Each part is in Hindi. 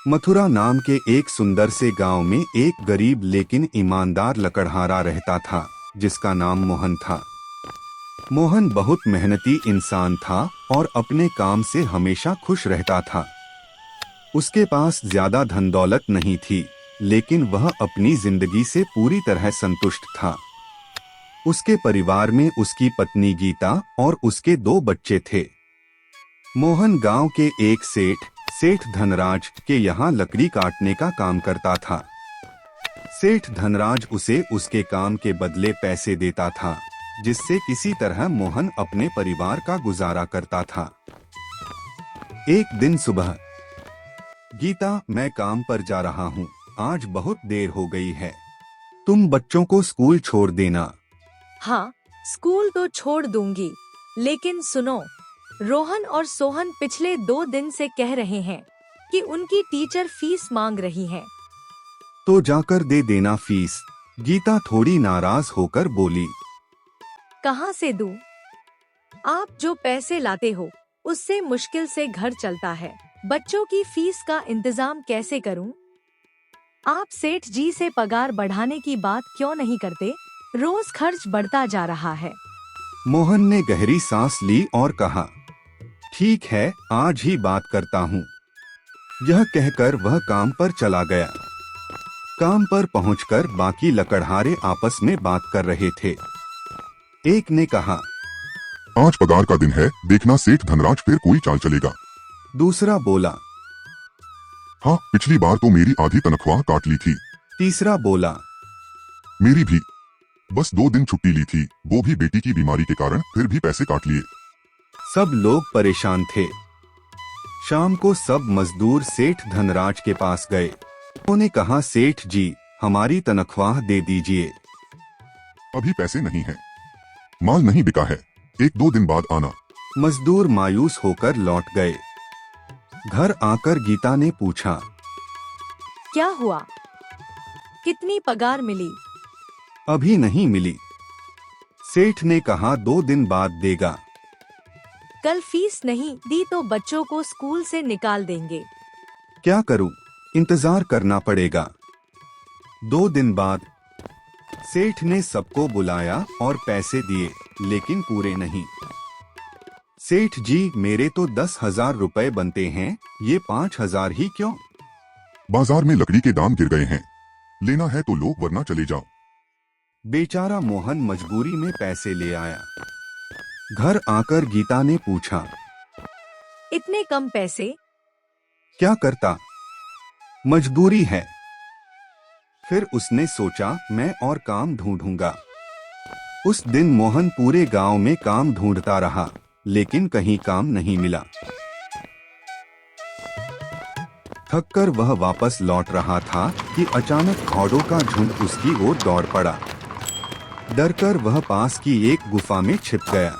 मथुरा नाम के एक सुंदर से गांव में एक गरीब लेकिन ईमानदार लकड़हारा रहता था, जिसका नाम मोहन था। मोहन बहुत मेहनती इंसान था और अपने काम से हमेशा खुश रहता था। उसके पास ज्यादा धन दौलत नहीं थी, लेकिन वह अपनी जिंदगी से पूरी तरह संतुष्ट था। उसके परिवार में उसकी पत्नी गीता और उसके 2 बच्चे थे। मोहन गांव के एक सेठ धनराज के यहाँ लकड़ी काटने का काम करता था। सेठ धनराज उसे उसके काम के बदले पैसे देता था, जिससे किसी तरह मोहन अपने परिवार का गुजारा करता था। एक दिन सुबह, गीता, मैं काम पर जा रहा हूँ, आज बहुत देर हो गई है, तुम बच्चों को स्कूल छोड़ देना। हाँ, स्कूल तो छोड़ दूंगी, लेकिन सुनो, रोहन और सोहन पिछले 2 दिन से कह रहे हैं कि उनकी टीचर फीस मांग रही है। तो जाकर दे देना फीस, गीता थोड़ी नाराज होकर बोली। कहाँ से दूं? आप जो पैसे लाते हो उससे मुश्किल से घर चलता है, बच्चों की फीस का इंतजाम कैसे करूं? आप सेठ जी से पगार बढ़ाने की बात क्यों नहीं करते? रोज खर्च बढ़ता जा रहा है। मोहन ने गहरी सांस ली और कहा, ठीक है, आज ही बात करता हूँ। यह कहकर वह काम पर चला गया। काम पर पहुंचकर बाकी लकड़हारे आपस में बात कर रहे थे। एक ने कहा, आज पगार का दिन है, देखना सेठ धनराज फिर कोई चाल चलेगा। दूसरा बोला, हाँ, पिछली बार तो मेरी आधी तनख्वाह काट ली थी। तीसरा बोला, मेरी भी, बस 2 दिन छुट्टी ली थी, वो भी बेटी की बीमारी के कारण, फिर भी पैसे काट लिए। सब लोग परेशान थे। शाम को सब मजदूर सेठ धनराज के पास गए। उन्होंने कहा, सेठ जी, हमारी तनख्वाह दे दीजिए। अभी पैसे नहीं हैं, माल नहीं बिका है, 1-2 दिन बाद आना। मजदूर मायूस होकर लौट गए। घर आकर गीता ने पूछा, क्या हुआ? कितनी पगार मिली? अभी नहीं मिली। सेठ ने कहा, 2 दिन बाद देगा। कल फीस नहीं दी तो बच्चों को स्कूल से निकाल देंगे। क्या करूं? इंतजार करना पड़ेगा। 2 दिन बाद सेठ ने सबको बुलाया और पैसे दिए, लेकिन पूरे नहीं। सेठ जी, मेरे तो 10,000 रुपए बनते हैं, ये 5,000 ही क्यों? बाजार में लकड़ी के दाम गिर गए हैं, लेना है तो लो, वरना चले जाओ। बेचारा मोहन मजबूरी में पैसे ले आया। घर आकर गीता ने पूछा, इतने कम पैसे? क्या करता, मजबूरी है। फिर उसने सोचा, मैं और काम ढूंढूंगा। उस दिन मोहन पूरे गांव में काम ढूंढता रहा, लेकिन कहीं काम नहीं मिला। थककर वह वापस लौट रहा था कि अचानक घोड़ों का झुंड उसकी ओर दौड़ पड़ा। डरकर वह पास की एक गुफा में छिप गया।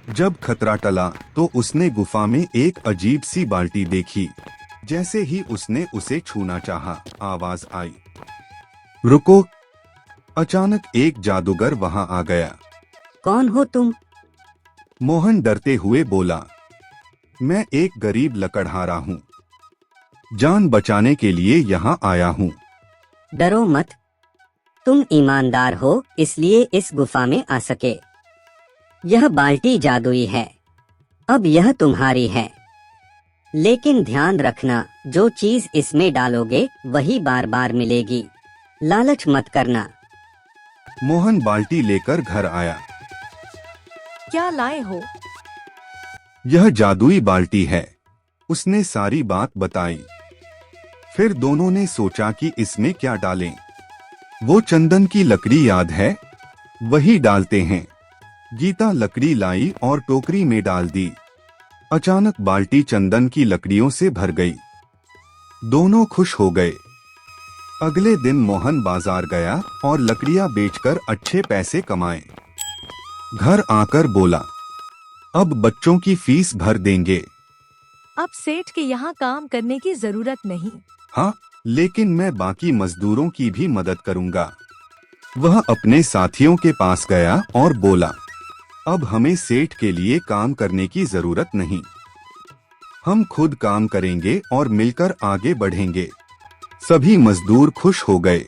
जब खतरा टला तो उसने गुफा में एक अजीब सी बाल्टी देखी। जैसे ही उसने उसे छूना चाहा, आवाज आई, रुको। अचानक एक जादूगर वहां आ गया। कौन हो तुम? मोहन डरते हुए बोला, मैं एक गरीब लकड़हारा हूँ, जान बचाने के लिए यहाँ आया हूँ। डरो मत, तुम ईमानदार हो, इसलिए इस गुफा में आ सके। यह बाल्टी जादुई है, अब यह तुम्हारी है। लेकिन ध्यान रखना, जो चीज इसमें डालोगे वही बार बार मिलेगी, लालच मत करना। मोहन बाल्टी लेकर घर आया। क्या लाए हो? यह जादुई बाल्टी है, उसने सारी बात बताई। फिर दोनों ने सोचा कि इसमें क्या डालें। वो चंदन की लकड़ी याद है, वही डालते हैं। गीता लकड़ी लाई और टोकरी में डाल दी। अचानक बाल्टी चंदन की लकड़ियों से भर गई। दोनों खुश हो गए। अगले दिन मोहन बाजार गया और लकड़ियां बेचकर अच्छे पैसे कमाए। घर आकर बोला, अब बच्चों की फीस भर देंगे। अब सेठ के यहाँ काम करने की जरूरत नहीं। हाँ, लेकिन मैं बाकी मजदूरों की भी मदद करूंगा। वह अपने साथियों के पास गया और बोला, अब हमें सेठ के लिए काम करने की जरूरत नहीं। हम खुद काम करेंगे और मिलकर आगे बढ़ेंगे। सभी मजदूर खुश हो गए।